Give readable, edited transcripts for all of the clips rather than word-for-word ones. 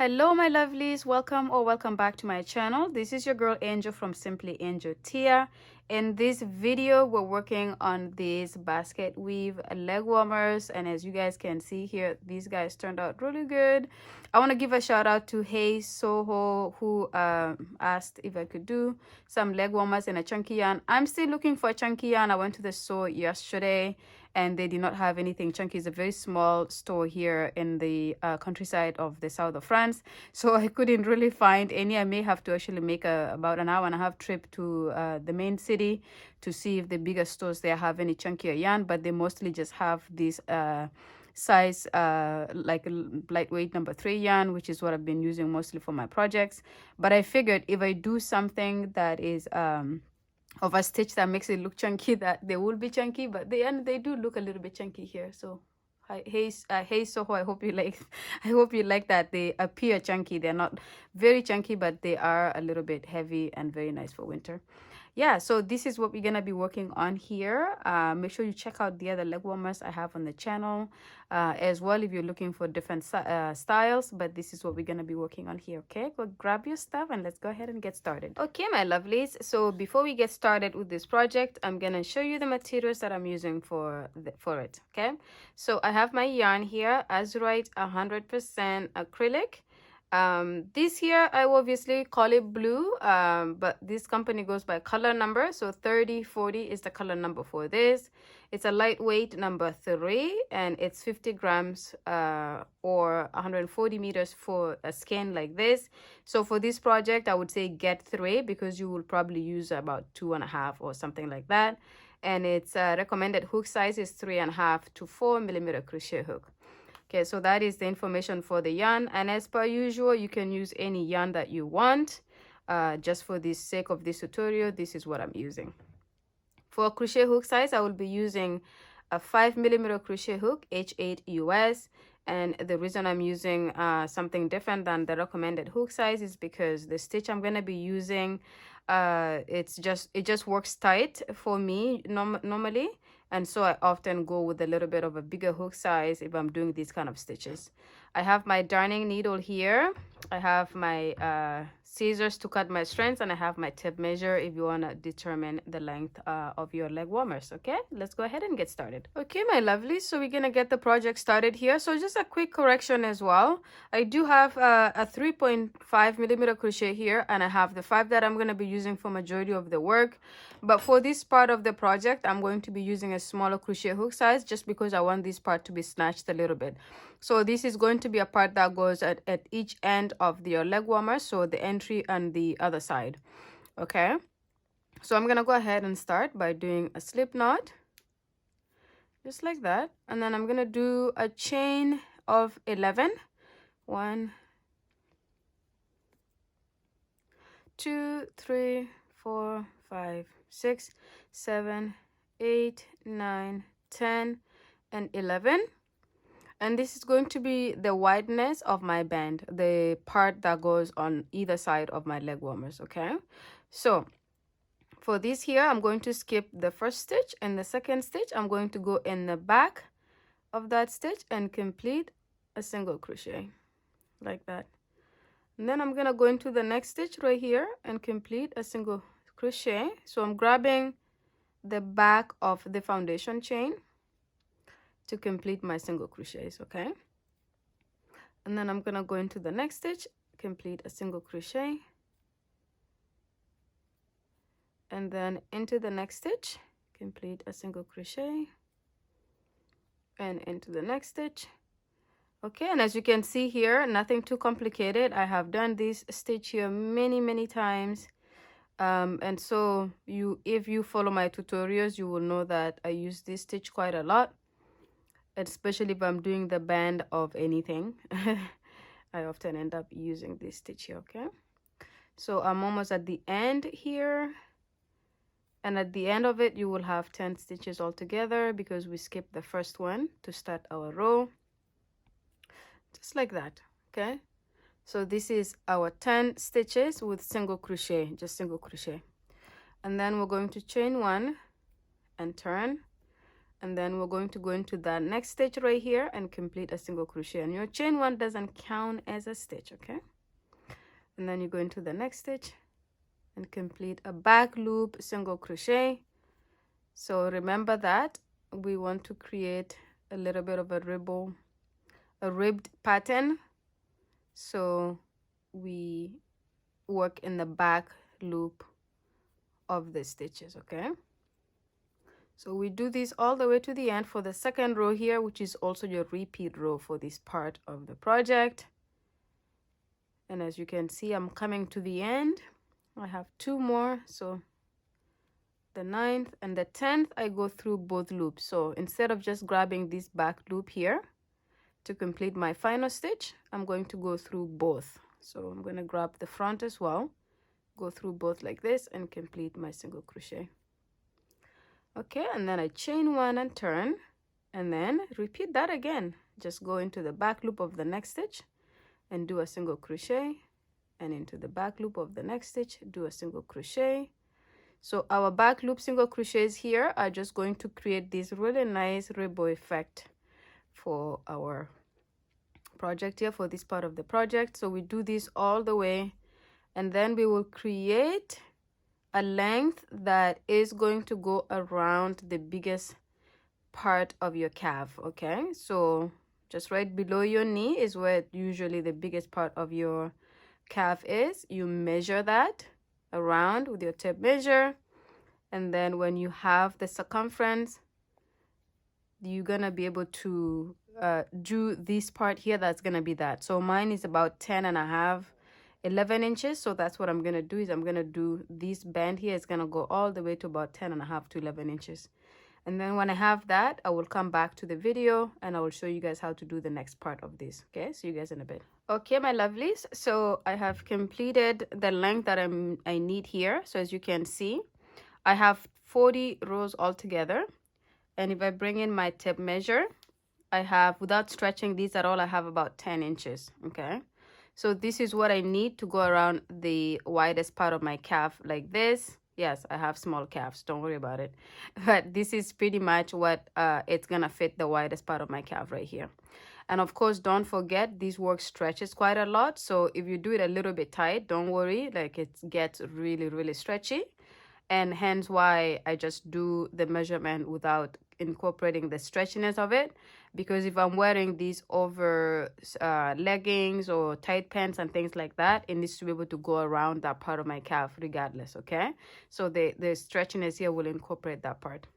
Hello my lovelies, welcome or welcome back to my channel. This is your girl Angel from Simply Angel Tia. In this video we're working on these basket weave leg warmers, and as you guys can see here, these guys turned out really good. I want to give a shout out to Hey Soho, who asked if I could do some leg warmers in a chunky yarn. I'm still looking for a chunky yarn. I went to the store yesterday and they did not have anything chunky. It's a very small store here in the countryside of the south of France, so I couldn't really find any. I may have to actually make about an hour and a half trip to the main city to see if the bigger stores there have any chunkier yarn, but they mostly just have this size like lightweight number 3 yarn, which is what I've been using mostly for my projects. But I figured if I do something that is of a stitch that makes it look chunky, that they will be chunky, but they do look a little bit chunky here. So hey Soho, I hope you like I hope you like that. They appear chunky. They're not very chunky, but they are a little bit heavy and very nice for winter. Yeah, so this is what we're gonna be working on here. Make sure you check out the other leg warmers I have on the channel as well if you're looking for different styles, but this is what we're gonna be working on here. Okay, go grab your stuff and let's go ahead and get started. Okay my lovelies, so before we get started with this project, I'm gonna show you the materials that I'm using for it. Okay, so I have my yarn here, Azurite 100% acrylic. This here I will obviously call it blue, but this company goes by color number, so 3040 is the color number for this. It's a lightweight number 3 and it's 50 grams or 140 meters for a skein like this. So for this project I would say get 3 because you will probably use about 2.5 or something like that, and its recommended hook size is 3.5 to 4 millimeter crochet hook. Okay, so that is the information for the yarn, and as per usual you can use any yarn that you want. Just for the sake of this tutorial, this is what I'm using. For crochet hook size, I will be using a 5 millimeter crochet hook, H8 US, and the reason I'm using something different than the recommended hook size is because the stitch I'm going to be using, it just works tight for me normally, and so I often go with a little bit of a bigger hook size if I'm doing these kind of stitches. I have my darning needle here, I have my scissors to cut my strands, and I have my tape measure if you want to determine the length of your leg warmers. Okay, let's go ahead and get started. Okay my lovely, so we're gonna get the project started here. So just a quick correction as well, I do have a 3.5 millimeter crochet here, and I have the 5 that I'm going to be using for majority of the work, but for this part of the project I'm going to be using a smaller crochet hook size just because I want this part to be snatched a little bit. So this is going to be a part that goes at each end of your leg warmer, so the entry and the other side. Okay, so I'm gonna go ahead and start by doing a slip knot just like that, and then I'm gonna do a chain of 11. 1, 2, 3, 4, 5, 6, 7, 8, 9, 10, and 11. And this is going to be the wideness of my band, the part that goes on either side of my leg warmers. Okay, so for this here I'm going to skip the first stitch, and the second stitch I'm going to go in the back of that stitch and complete a single crochet like that. And then I'm gonna go into the next stitch right here and complete a single crochet. So I'm grabbing the back of the foundation chain to complete my single crochets. Okay, and then I'm gonna go into the next stitch, complete a single crochet, and then into the next stitch, complete a single crochet, and into the next stitch. Okay, and as you can see here, nothing too complicated. I have done this stitch here many times, and so if you follow my tutorials you will know that I use this stitch quite a lot, especially if I'm doing the band of anything. I often end up using this stitch here. Okay, so I'm almost at the end here, and at the end of it you will have 10 stitches altogether because we skipped the first one to start our row, just like that. Okay, so this is our 10 stitches with single crochet, just single crochet, and then we're going to chain 1 and turn, and then we're going to go into that next stitch right here and complete a single crochet, and your chain one doesn't count as a stitch, okay? And then you go into the next stitch and complete a back loop single crochet. So remember that we want to create a little bit of a ribbed pattern, so we work in the back loop of the stitches, okay? So we do this all the way to the end for the second row here, which is also your repeat row for this part of the project. And as you can see, I'm coming to the end. I have 2 more, so the 9th and the 10th I go through both loops. So instead of just grabbing this back loop here to complete my final stitch, I'm going to go through both. So I'm going to grab the front as well, go through both like this, and complete my single crochet. Okay, and then I chain 1 and turn, and then repeat that again. Just go into the back loop of the next stitch and do a single crochet, and into the back loop of the next stitch, do a single crochet. So our back loop single crochets here are just going to create this really nice rainbow effect for our project here, for this part of the project. So we do this all the way, and then we will create a length that is going to go around the biggest part of your calf, okay? So just right below your knee is where usually the biggest part of your calf is. You measure that around with your tape measure, and then when you have the circumference, you're gonna be able to do this part here. That's gonna be that. So mine is about 10.5, 11 inches. So that's what I'm gonna do, is I'm gonna do this band here. It's gonna go all the way to about 10.5 to 11 inches. And then when I have that, I will come back to the video and I will show you guys how to do the next part of this. Okay, see you guys in a bit. Okay, my lovelies, so I have completed the length that I need here. So as you can see, I have 40 rows altogether. And if I bring in my tape measure, I have, without stretching these at all, I have about 10 inches, okay? So this is what I need to go around the widest part of my calf like this. Yes, I have small calves, don't worry about it. But this is pretty much what it's gonna fit the widest part of my calf right here. And of course, don't forget, this work stretches quite a lot. So if you do it a little bit tight, don't worry, like it gets really, really stretchy. And hence why I just do the measurement without incorporating the stretchiness of it, because if I'm wearing these over leggings or tight pants and things like that, it needs to be able to go around that part of my calf regardless, okay? So the stretchiness here will incorporate that part.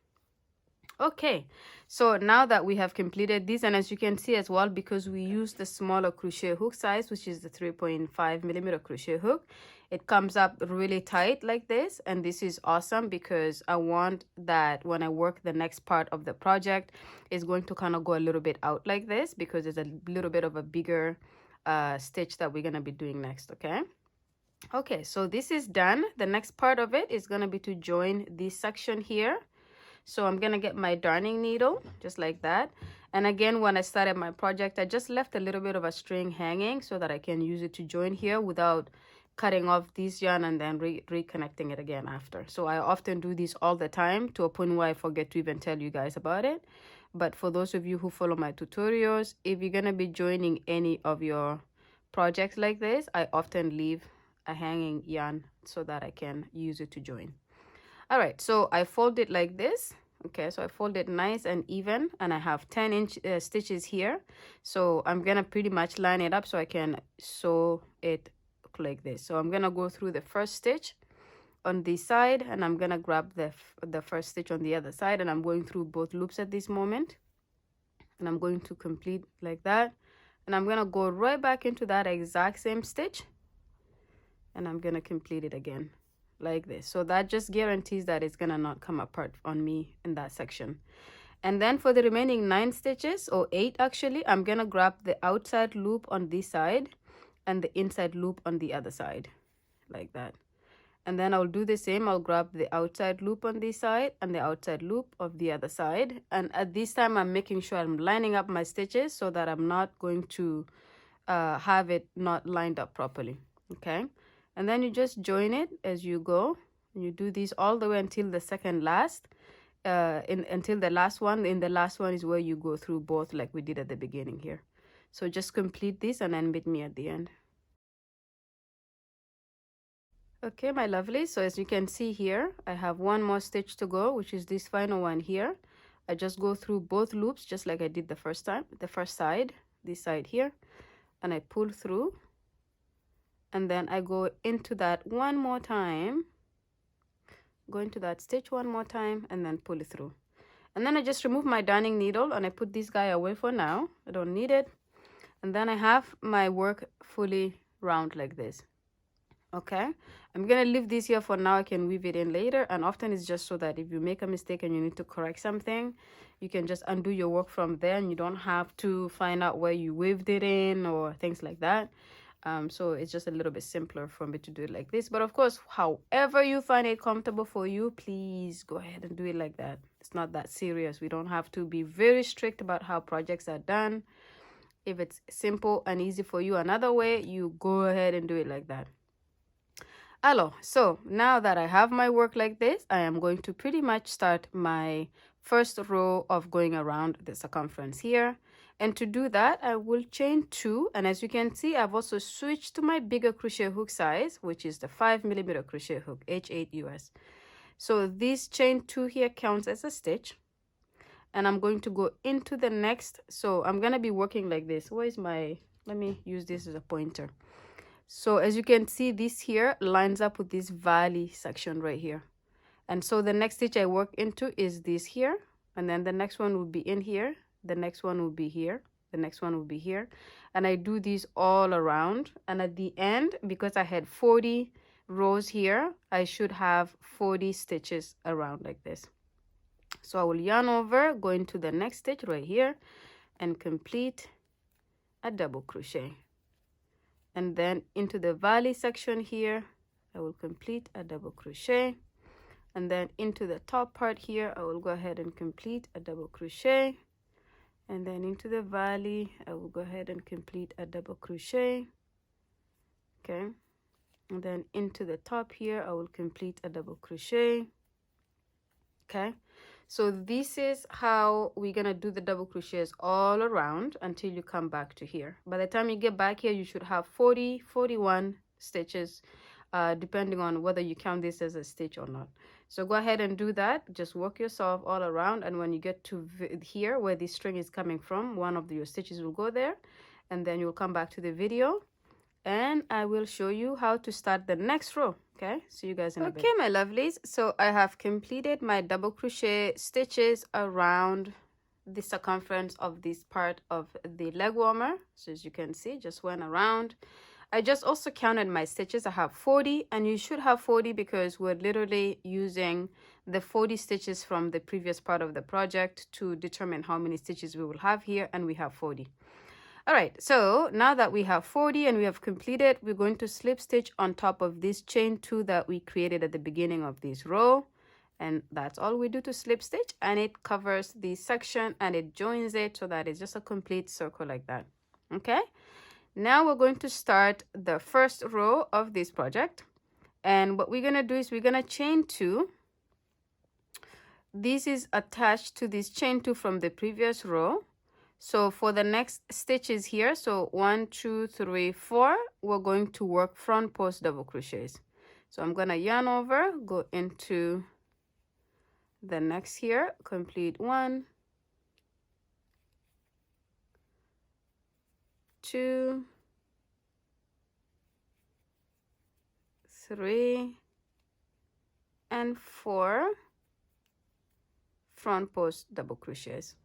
Okay, so now that we have completed this, and as you can see as well, because we use the smaller crochet hook size, which is the 3.5 millimeter crochet hook, it comes up really tight like this. And this is awesome because I want that when I work the next part of the project, it's going to kind of go a little bit out like this, because there's a little bit of a bigger stitch that we're going to be doing next, okay? Okay, so this is done. The next part of it is going to be to join this section here. So I'm going to get my darning needle just like that. And again, when I started my project, I just left a little bit of a string hanging so that I can use it to join here without cutting off this yarn and then reconnecting it again after. So I often do this all the time, to a point where I forget to even tell you guys about it. But for those of you who follow my tutorials, if you're going to be joining any of your projects like this, I often leave a hanging yarn so that I can use it to join. All right, so I fold it like this. Okay, so I fold it nice and even, and I have 10-inch stitches here. So I'm gonna pretty much line it up so I can sew it like this. So I'm gonna go through the first stitch on this side, and I'm gonna grab the first stitch on the other side, and I'm going through both loops at this moment, and I'm going to complete like that, and I'm gonna go right back into that exact same stitch, and I'm gonna complete it again like this. So that just guarantees that it's gonna not come apart on me in that section. And then for the remaining 9 stitches, or 8 actually, I'm gonna grab the outside loop on this side and the inside loop on the other side like that. And then I'll do the same. I'll grab the outside loop on this side and the outside loop of the other side. And at this time, I'm making sure I'm lining up my stitches so that I'm not going to have it not lined up properly, okay? And then you just join it as you go. And you do this all the way until the second last. until the last one. In the last one is where you go through both like we did at the beginning here. So just complete this and then meet me at the end. Okay, my lovely, so as you can see here, I have one more stitch to go, which is this final one here. I just go through both loops just like I did the first time, the first side, this side here, and I pull through, and then I go into that one more time, go into that stitch one more time, and then pull it through. And then I just remove my darning needle and I put this guy away for now. I don't need it. And then I have my work fully round like this. Okay, I'm gonna leave this here for now. I can weave it in later, and often it's just so that if you make a mistake and you need to correct something, you can just undo your work from there and you don't have to find out where you weaved it in or things like that. So it's just a little bit simpler for me to do it like this. But of course, however you find it comfortable for you, please go ahead and do it like that. It's not that serious. We don't have to be very strict about how projects are done. If it's simple and easy for you another way, you go ahead and do it like that. Alors, so now that I have my work like this, I am going to pretty much start my first row of going around the circumference here. And to do that, I will chain 2. And as you can see, I've also switched to my bigger crochet hook size, which is the 5mm crochet hook, H8 US. So this chain 2 here counts as a stitch. And I'm going to go into the next. So I'm going to be working like this. Where is my, let me use this as a pointer. So as you can see, this here lines up with this valley section right here. And so the next stitch I work into is this here. And then the next one will be in here. The next one will be here. The next one will be here. And I do these all around. And at the end, because I had 40 rows here, I should have 40 stitches around like this. So I will yarn over, go into the next stitch right here and complete a double crochet. And then into the valley section here, I will complete a double crochet. And then into the top part here, I will go ahead and complete a double crochet. And then into the valley, I will go ahead and complete a double crochet. Okay. And then into the top here, I will complete a double crochet. Okay. So this is how we're gonna do the double crochets all around until you come back to here. By the time you get back here, you should have 40, 41 stitches, depending on whether you count this as a stitch or not. So go ahead and do that. Just work yourself all around, and when you get to here where this string is coming from, one of your stitches will go there, and then you'll come back to the video and I will show you how to start the next row. Okay, see you guys in a bit. Okay, my lovelies, so I have completed my double crochet stitches around the circumference of this part of the leg warmer. So as you can see, just went around. I just also counted my stitches. I have 40, and you should have 40 because we're literally using the 40 stitches from the previous part of the project to determine how many stitches we will have here, and we have 40. All right, so now that we have 40 and we have completed, we're going to slip stitch on top of this chain 2 that we created at the beginning of this row. And that's all we do to slip stitch, and it covers the section and it joins it so that it's just a complete circle like that. Okay, now we're going to start the first row of this project. And what we're going to do is we're going to chain 2. This is attached to this chain 2 from the previous row. So for the next stitches here, so 1, 2, 3, 4, we're going to work front post double crochets. So I'm going to yarn over, go into the next here, complete 1, 2, 3, and 4 front post double crochets.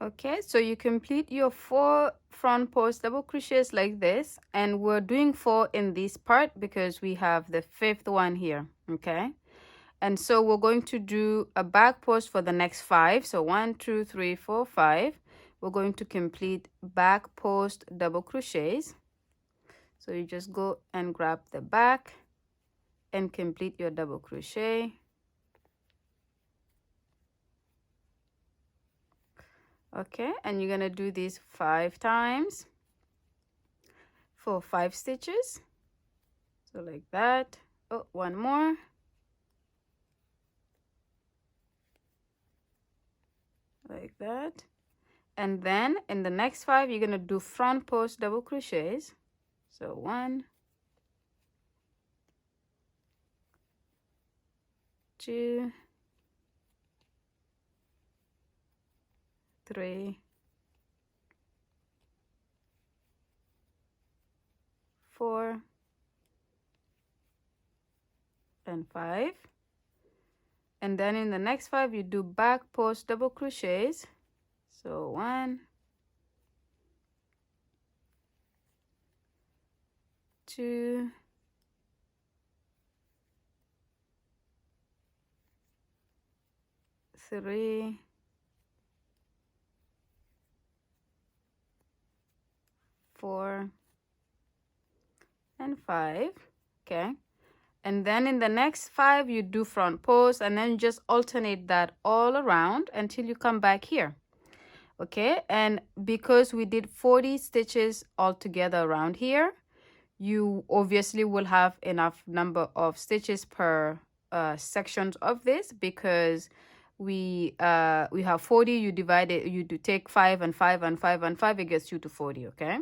Okay, so you complete your 4 front post double crochets like this, and we're doing 4 in this part because we have the 5th one here. Okay, and so we're going to do a back post for the next 5. So 1, 2, 3, 4, 5. We're going to complete back post double crochets. So you just go and grab the back and complete your double crochet. Okay, and you're gonna do this 5 times for 5 stitches. So like that. Oh, one more. like that. And then in the next 5 you're going to do front post double crochets. So 1, 2, 3, 4, and 5. And then in the next 5 you do back post double crochets. So 1, 2, 3, 4, and 5. Okay. And then in the next 5 you do front post, and then just alternate that all around until you come back here. Okay, and because we did 40 stitches all together around here, you obviously will have enough number of stitches per sections of this, because we have 40. You divide it, you do take 5 and 5 and 5 and 5, it gets you to 40. Okay,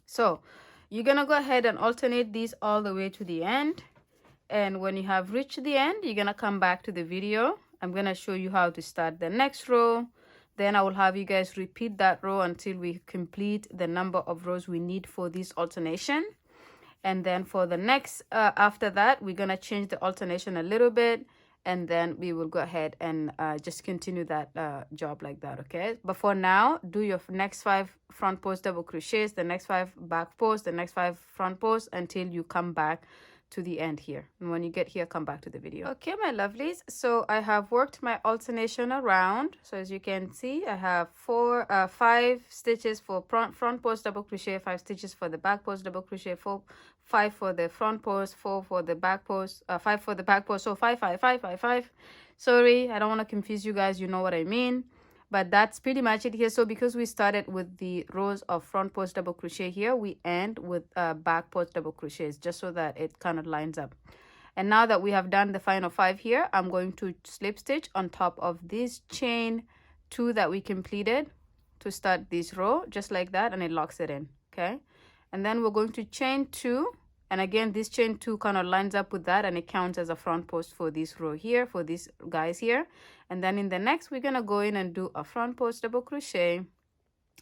so you're gonna go ahead and alternate these all the way to the end. And when you have reached the end, you're gonna come back to the video. I'm gonna show you how to start the next row. Then I will have you guys repeat that row until we complete the number of rows we need for this alternation. And then for the next after that, we're gonna change the alternation a little bit, and then we will go ahead and just continue that job like that. Okay, but for now, do your next 5 front post double crochets, the next 5 back post, the next 5 front post, until you come back to the end here. And when you get here, come back to the video. Okay, my lovelies, so I have worked my alternation around. So as you can see, I have 5 stitches for front post double crochet, 5 stitches for the back post double crochet, 5 for the front post, 4 for the back post, 5 for the back post. So 5, 5, 5, 5, 5. Sorry, I don't want to confuse you guys, you know what I mean. But that's pretty much it here. So because we started with the rows of front post double crochet here, we end with back post double crochets, just so that it kind of lines up. And now that we have done the final 5 here, I'm going to slip stitch on top of this chain 2 that we completed to start this row, just like that, and it locks it in. Okay, and then we're going to chain 2, and again this chain 2 kind of lines up with that, and it counts as a front post for this row here, for these guys here. And then in the next, we're gonna go in and do a front post double crochet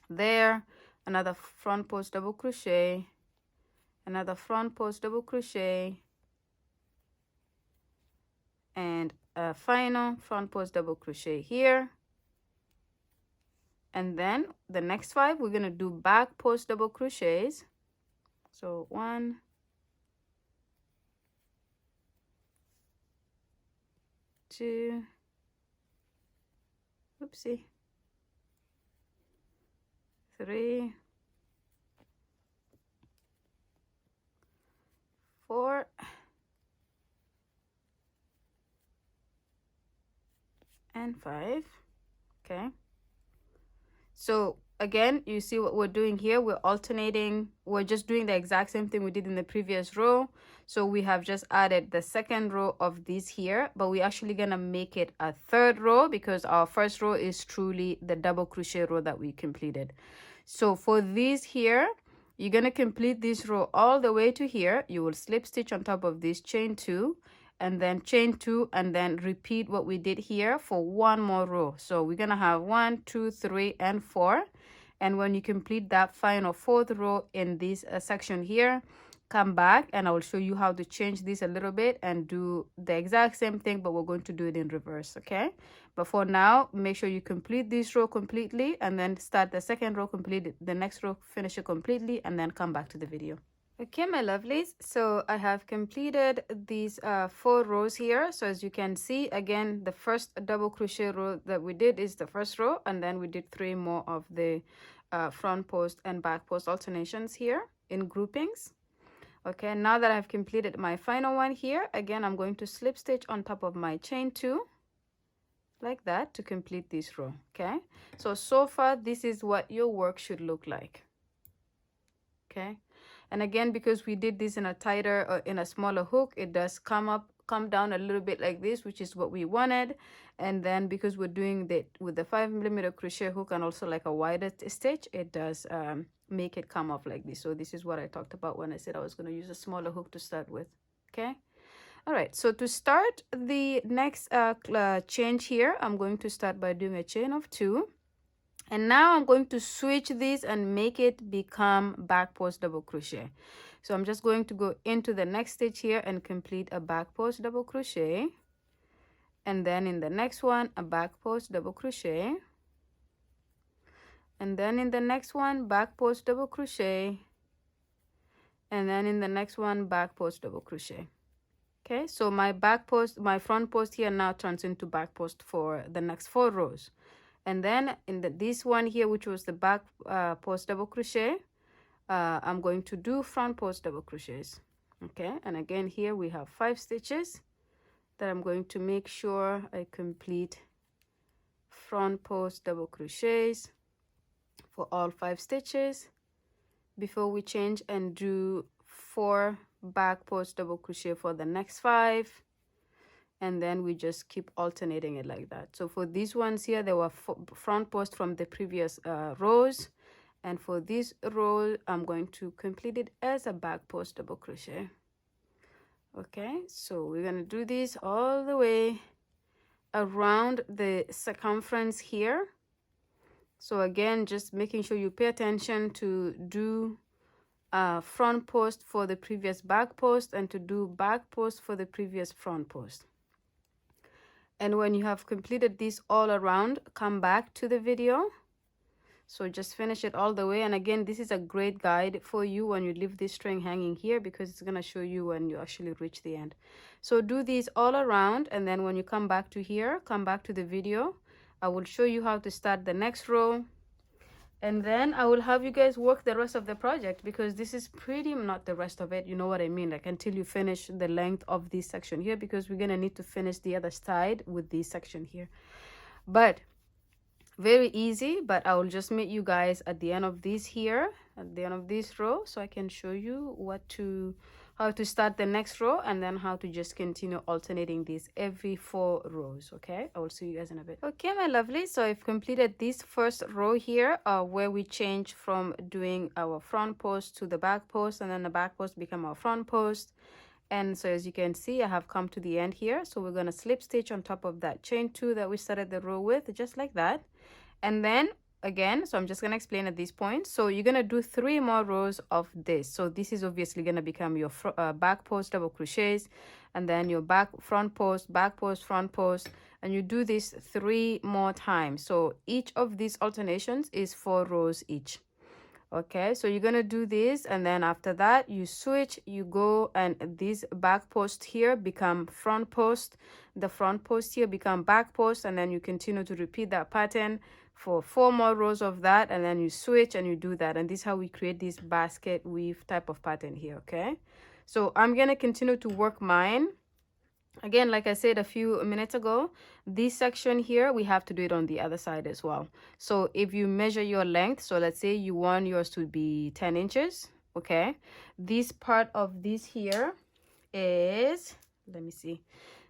there, another front post double crochet, another front post double crochet, and a final front post double crochet here. And then the next 5 we're gonna do back post double crochets. So 1, 2, oopsie, 3, 4, and 5. Okay, so again, you see what we're doing here. We're alternating, we're just doing the exact same thing we did in the previous row. So we have just added the second row of this here, but we're actually gonna make it a 3rd row, because our first row is truly the double crochet row that we completed. So for this here, you're gonna complete this row all the way to here. You will slip stitch on top of this chain 2, and then chain 2, and then repeat what we did here for 1 more row. So we're gonna have 1, 2, 3, and 4. And when you complete that final 4th row in this section here, come back and I will show you how to change this a little bit and do the exact same thing, but we're going to do it in reverse. Okay, but for now, make sure you complete this row completely, and then start the second row, complete the next row, finish it completely, and then come back to the video. Okay, my lovelies, so I have completed these 4 rows here. So as you can see, again, the first double crochet row that we did is the first row, and then we did 3 more of the front post and back post alternations here in groupings. Okay, now that I've completed my final one here, again, I'm going to slip stitch on top of my chain 2 like that to complete this row. Okay, so far this is what your work should look like. Okay, and again, because we did this in a tighter or in a smaller hook, it does come come down a little bit like this, which is what we wanted. And then because we're doing that with the 5mm crochet hook and also like a wider stitch, it does make it come off like this. So this is what I talked about when I said I was going to use a smaller hook to start with. Okay. All right, so to start the next change here, I'm going to start by doing a chain of 2. And now I'm going to switch this and make it become back post double crochet. So I'm just going to go into the next stitch here and complete a back post double crochet. And then in the next one, a back post double crochet. And then in the next one, back post double crochet. And then in the next one, back post double crochet. Okay, so my front post here now turns into back post for the next 4 rows. And then in this one here, which was the back post double crochet, I'm going to do front post double crochets. Okay, and again here we have 5 stitches that I'm going to make sure I complete front post double crochets for all 5 stitches before we change and do 4 back post double crochet for the next 5. And then we just keep alternating it like that. So for these ones here, there were front post from the previous rows, and for this row I'm going to complete it as a back post double crochet. Okay, so we're going to do this all the way around the circumference here. So again, just making sure you pay attention to do front post for the previous back post and to do back post for the previous front post. And when you have completed this all around, come back to the video. So just finish it all the way. And again, this is a great guide for you when you leave this string hanging here, because it's going to show you when you actually reach the end. So do these all around, and then when you come back to here, come back to the video. I will show you how to start the next row. And then I will have you guys work the rest of the project, because this is pretty, not the rest of it, you know what I mean, like until you finish the length of this section here, because we're gonna need to finish the other side with this section here. But very easy. But I will just meet you guys at the end of this here, at the end of this row, so I can show you how to start the next row, and then how to just continue alternating these every 4 rows. Okay, I will see you guys in a bit. Okay, my lovely, so I've completed this first row here where we change from doing our front post to the back post, and then the back post become our front post. And so as you can see, I have come to the end here. So we're going to slip stitch on top of that chain 2 that we started the row with, just like that. And then again, so I'm just going to explain at this point. So you're going to do 3 more rows of this. So this is obviously going to become your back post double crochets, and then your front post, front post, and you do this 3 more times. So each of these alternations is 4 rows each. Okay, so you're gonna do this, and then after that you switch, you go, and this back post here become front post, the front post here become back post, and then you continue to repeat that pattern for 4 more rows of that, and then you switch and you do that. And this is how we create this basket weave type of pattern here. Okay, so I'm gonna continue to work mine. Again, like I said a few minutes ago, this section here, we have to do it on the other side as well. So if you measure your length, so let's say you want yours to be 10 inches. Okay, this part of this here is, let me see,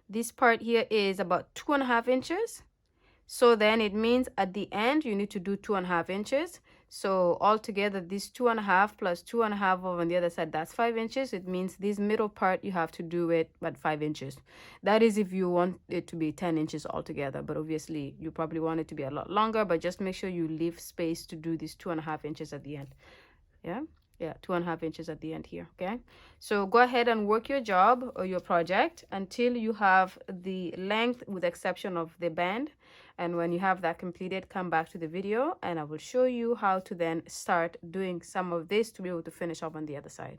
this part here is about 2.5 inches. So then it means at the end you need to do 2.5 inches. So altogether, this 2.5 plus 2.5 over on the other side, that's 5 inches. It means this middle part, you have to do it at 5 inches. That is if you want it to be 10 inches altogether. But obviously, you probably want it to be a lot longer. But just make sure you leave space to do these 2.5 inches at the end. Yeah, 2.5 inches at the end here. Okay, so go ahead and work your job or your project until you have the length, with the exception of the band. And when you have that completed, come back to the video and I will show you how to then start doing some of this to be able to finish up on the other side.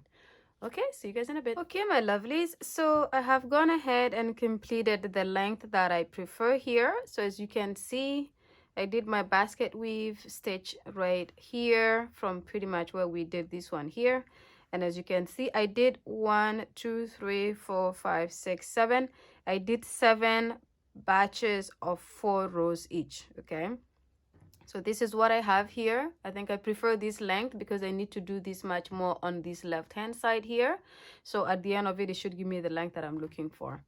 Okay, see you guys in a bit. Okay, my lovelies, so I have gone ahead and completed the length that I prefer here. So as you can see, I did my basket weave stitch right here from pretty much where we did this one here. And as you can see, I did 1, 2, 3, 4, 5, 6, 7. I did 7 batches of 4 rows each. Okay, so this is what I have here. I think I prefer this length because I need to do this much more on this left hand side here. So at the end of it, it should give me the length that I'm looking for.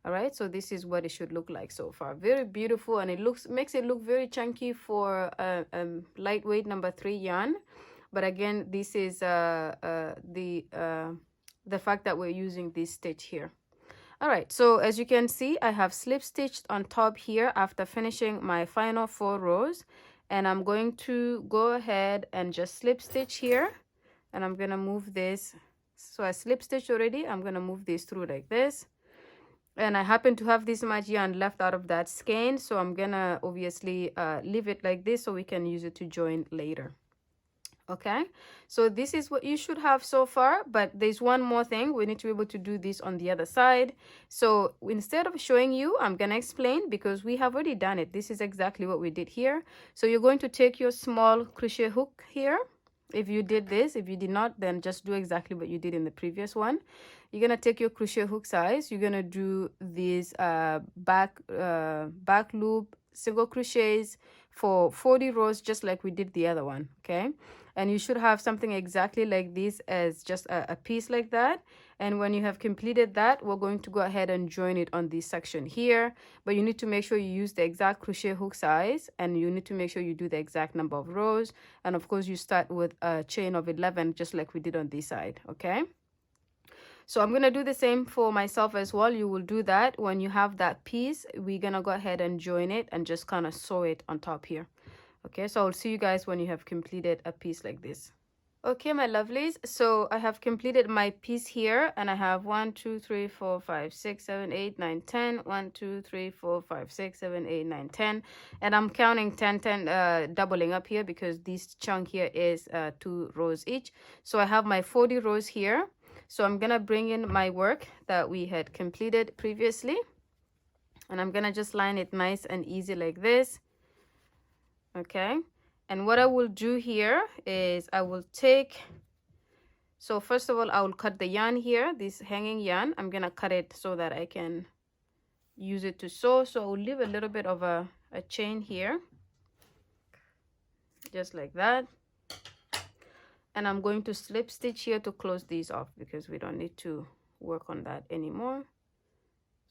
All right, so this is what it should look like so far. Very beautiful, and it makes it look very chunky for lightweight number 3 yarn. But again, this is the fact that we're using this stitch here. All right, so as you can see, I have slip stitched on top here after finishing my final 4 rows, and I'm going to go ahead and just slip stitch here, and I'm gonna move this. So I slip stitched already. I'm gonna move this through like this, and I happen to have this much yarn left out of that skein, so I'm gonna obviously leave it like this so we can use it to join later. Okay, so this is what you should have so far, but there's one more thing. We need to be able to do this on the other side. So instead of showing you, I'm gonna explain, because we have already done it. This is exactly what we did here. So you're going to take your small crochet hook here. If you did this, if you did not, then just do exactly what you did in the previous one. You're gonna take your crochet hook size. You're gonna do these back loop single crochets for 40 rows, just like we did the other one. Okay, and you should have something exactly like this, as just a piece like that. And when you have completed that, we're going to go ahead and join it on this section here. But you need to make sure you use the exact crochet hook size, and you need to make sure you do the exact number of rows. And of course, you start with a chain of 11, just like we did on this side. Okay, so I'm gonna do the same for myself as well. You will do that when you have that piece. We're gonna go ahead and join it and just kind of sew it on top here. Okay, so I'll see you guys when you have completed a piece like this. Okay, my lovelies, so I have completed my piece here, and I have 1 2 3 4 5 6 7 8 9 10. 1 2 3 4 5 6 7 8 9 10, and I'm counting 10 doubling up here, because this chunk here is 2 rows each. So I have my 40 rows here. So I'm gonna bring in my work that we had completed previously, and I'm gonna just line it nice and easy like this. Okay, and what I will do here is I will take, so first of all, I will cut the yarn here, this hanging yarn. I'm gonna cut it so that I can use it to sew. So I'll leave a little bit of a chain here, just like that. And I'm going to slip stitch here to close these off, because we don't need to work on that anymore.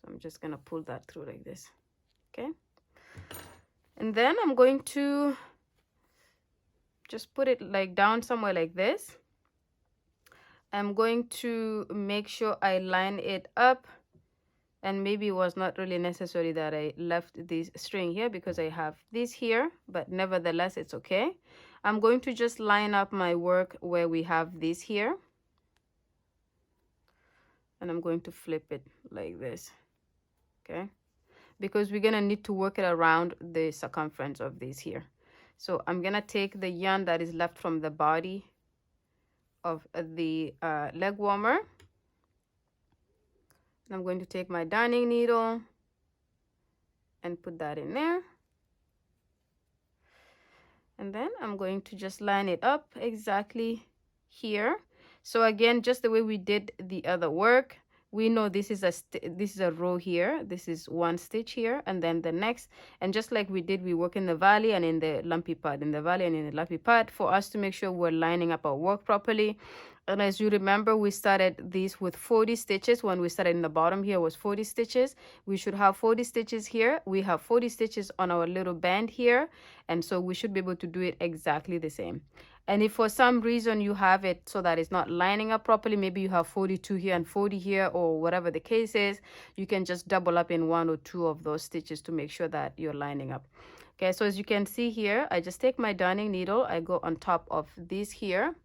So I'm just gonna pull that through like this. Okay, and then I'm going to just put it like down somewhere like this. I'm going to make sure I line it up, and maybe it was not really necessary that I left this string here, because I have this here, but nevertheless it's okay. I'm going to just line up my work where we have this here, and I'm going to flip it like this. Okay, because we're gonna need to work it around the circumference of this here. So I'm gonna take the yarn that is left from the body of the leg warmer, and I'm going to take my darning needle and put that in there, and then I'm going to just line it up exactly here. So again, just the way we did the other work, we know this is a row here, this is one stitch here, and then the next, and just like we did, we work in the valley and in the lumpy part, in the valley and in the lumpy part, for us to make sure we're lining up our work properly. And as you remember, we started this with 40 stitches. When we started in the bottom here was 40 stitches. We should have 40 stitches here. We have 40 stitches on our little band here, and so we should be able to do it exactly the same. And if for some reason you have it so that it's not lining up properly, maybe you have 42 here and 40 here, or whatever the case is, you can just double up in 1 or 2 of those stitches to make sure that you're lining up. Okay, so as you can see here, I just take my darning needle, I go on top of this here,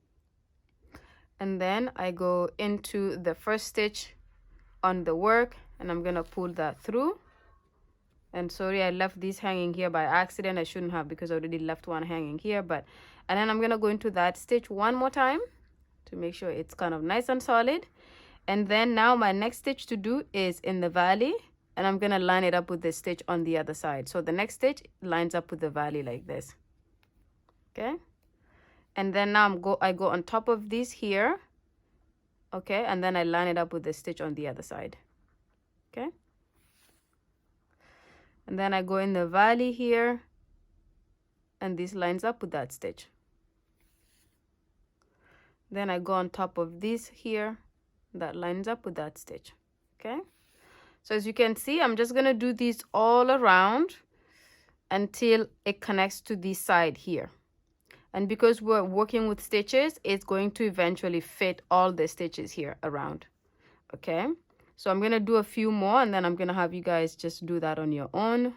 and then I go into the first stitch on the work, and I'm gonna pull that through. And sorry, I left this hanging here by accident. I shouldn't have, because I already left one hanging here. And then I'm gonna go into that stitch one more time to make sure it's kind of nice and solid. And then now my next stitch to do is in the valley, and I'm gonna line it up with the stitch on the other side. So the next stitch lines up with the valley like this. Okay, and then now I go on top of this here. Okay, and then I line it up with the stitch on the other side. Okay, and then I go in the valley here, and this lines up with that stitch. Then I go on top of this here, that lines up with that stitch. Okay, So as you can see, I'm just gonna do this all around until it connects to this side here. And because we're working with stitches, it's going to eventually fit all the stitches here around. Okay, so I'm gonna do a few more, and then I'm gonna have you guys just do that on your own,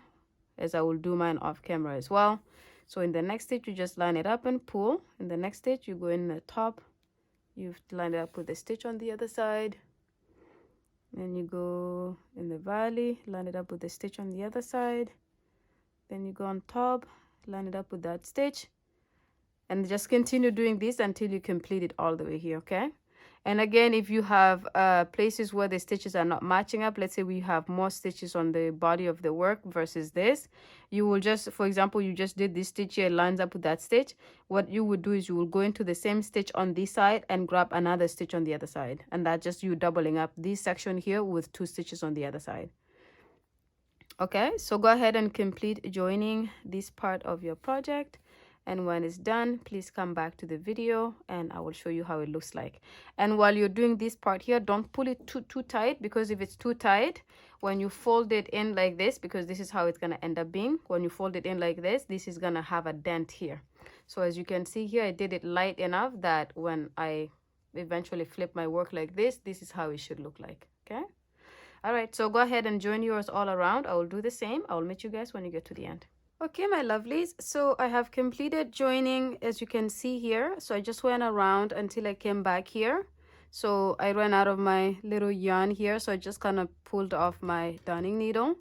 as I will do mine off camera as well. So in the next stitch, you just line it up and pull. In the next stitch, you go in the top, you've lined it up with the stitch on the other side. Then you go in the valley, line it up with the stitch on the other side. Then you go on top, line it up with that stitch, and just continue doing this until you complete it all the way here. Okay, and again, if you have places where the stitches are not matching up, let's say we have more stitches on the body of the work versus this, you will just, for example, you just did this stitch here, it lines up with that stitch. What you would do is you will go into the same stitch on this side and grab another stitch on the other side, and that's just you doubling up this section here with 2 stitches on the other side. Okay, so go ahead and complete joining this part of your project, and when it's done, please come back to the video and I will show you how it looks like. And while you're doing this part here, don't pull it too tight, because if it's too tight, when you fold it in like this, because this is how it's going to end up being, when you fold it in like this is going to have a dent here. So as you can see here, I did it light enough that when I eventually flip my work like this is how it should look like. Okay, all right, so go ahead and join yours all around. I will do the same. I will meet you guys when you get to the end. Okay, my lovelies, so I have completed joining, as you can see here. So I just went around until I came back here. So I ran out of my little yarn here, so I just kind of pulled off my darning needle.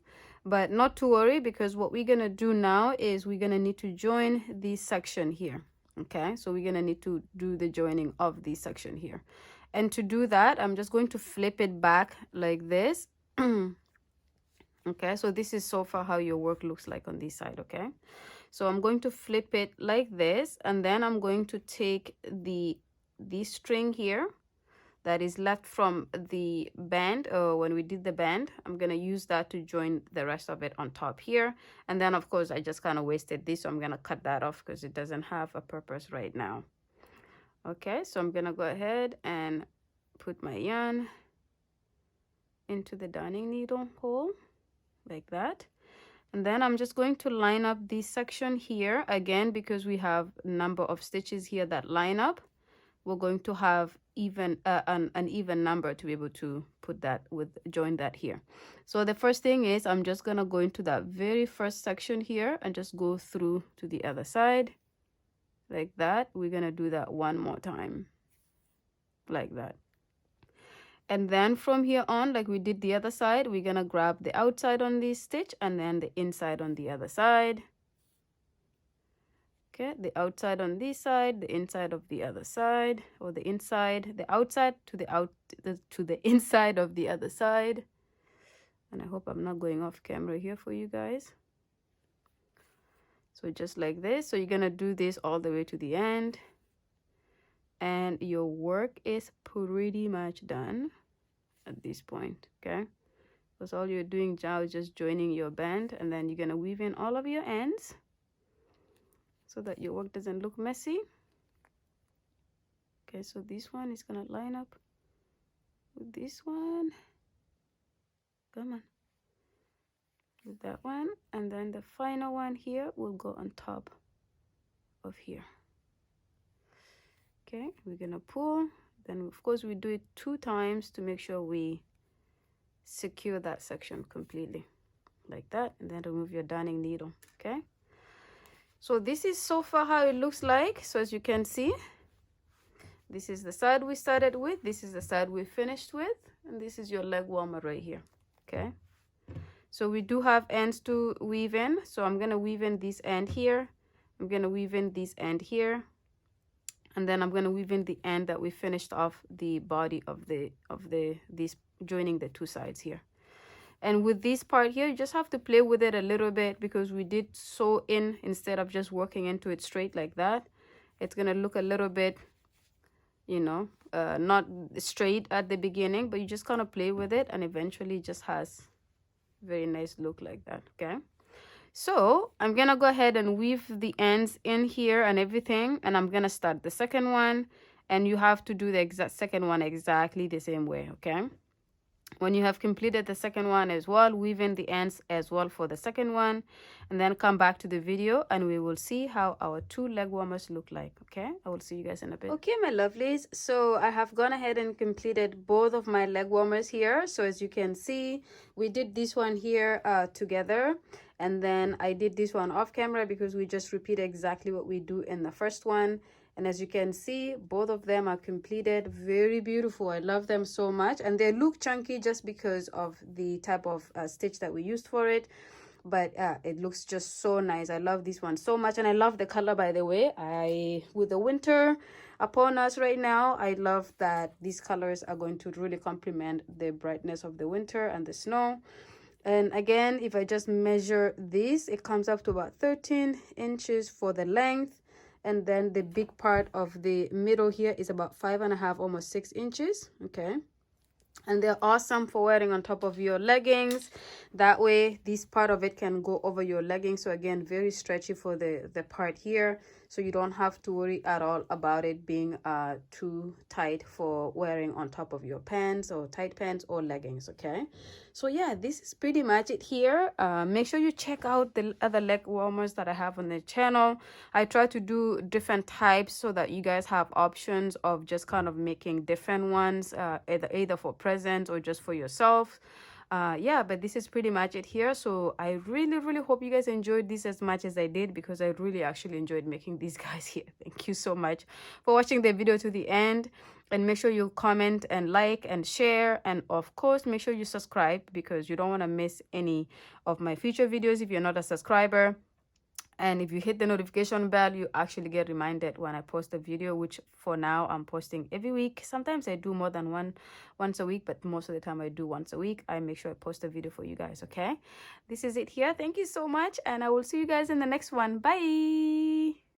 But not to worry, because what we're gonna do now is we're gonna need to join this section here. Okay, so we're gonna need to do the joining of this section here. And to do that, I'm just going to flip it back like this. Okay, so this is so far how your work looks like on this side. Okay, so I'm going to flip it like this, and then I'm going to take this string here that is left from the band, or when we did the band, I'm gonna use that to join the rest of it on top here. And then of course I just kind of wasted this, so I'm gonna cut that off because it doesn't have a purpose right now. Okay, so I'm gonna go ahead and put my yarn into the darning needle hole like that, and then I'm just going to line up this section here again, because we have a number of stitches here that line up. We're going to have even an even number to be able to put that with, join that here. So the first thing is I'm just gonna go into that very first section here and just go through to the other side like that. We're gonna do that one more time like that. And then from here on, like we did the other side, we're gonna grab the outside on this stitch and then the inside on the other side. Okay, the outside on this side, the inside of the other side, or the inside, the outside to the inside of the other side. And I hope I'm not going off camera here for you guys. So just like this. So you're gonna do this all the way to the end, and your work is pretty much done at this point. Okay, because all you're doing now is just joining your band, and then you're gonna weave in all of your ends so that your work doesn't look messy. Okay, so this one is gonna line up with this one, come on, with that one, and then the final one here will go on top of here. Okay, we're gonna pull, then of course we do it 2 times to make sure we secure that section completely like that, and then remove your darning needle. Okay, so this is so far how it looks like. So as you can see, this is the side we started with, this is the side we finished with, and this is your leg warmer right here. Okay, so we do have ends to weave in, so I'm gonna weave in this end here, I'm gonna weave in this end here, and then I'm gonna weave in the end that we finished off the body of this, joining the 2 sides here. And with this part here, you just have to play with it a little bit, because we did sew in instead of just working into it straight like that. It's gonna look a little bit, you know, not straight at the beginning, but you just kind of play with it, and eventually it just has very nice look like that. Okay, so I'm gonna go ahead and weave the ends in here and everything, and I'm gonna start the second one, and you have to do the exact second one exactly the same way. Okay, When you have completed the second one as well, weave in the ends as well for the second one, and then come back to the video and we will see how our 2 leg warmers look like. Okay, I will see you guys in a bit. Okay, my lovelies, so I have gone ahead and completed both of my leg warmers here. So as you can see, we did this one here together, and then I did this one off camera because we just repeat exactly what we do in the first one. And as you can see, both of them are completed. Very beautiful. I love them so much. And they look chunky just because of the type of stitch that we used for it. But it looks just so nice. I love this one so much. And I love the color, by the way. With the winter upon us right now, I love that these colors are going to really complement the brightness of the winter and the snow. And again, if I just measure this, it comes up to about 13 inches for the length. And then the big part of the middle here is about 5.5, almost 6 inches. Okay, and they're awesome for wearing on top of your leggings. That way this part of it can go over your leggings. So again, very stretchy for the part here, so you don't have to worry at all about it being too tight for wearing on top of your pants or tight pants or leggings. Okay, so yeah, this is pretty much it here. Make sure you check out the other leg warmers that I have on the channel. I try to do different types so that you guys have options of just kind of making different ones, either for presents or just for yourself. Yeah, but this is pretty much it here. So I really hope you guys enjoyed this as much as I did, because I really actually enjoyed making these guys here. Thank you so much for watching the video to the end, and make sure you comment and like and share, and of course make sure you subscribe, because you don't want to miss any of my future videos if you're not a subscriber. And if you hit the notification bell, you actually get reminded when I post a video, which for now I'm posting every week. Sometimes I do more than once a week, but most of the time I do once a week. I make sure I post a video for you guys. Okay, this is it here. Thank you so much, and I will see you guys in the next one. Bye.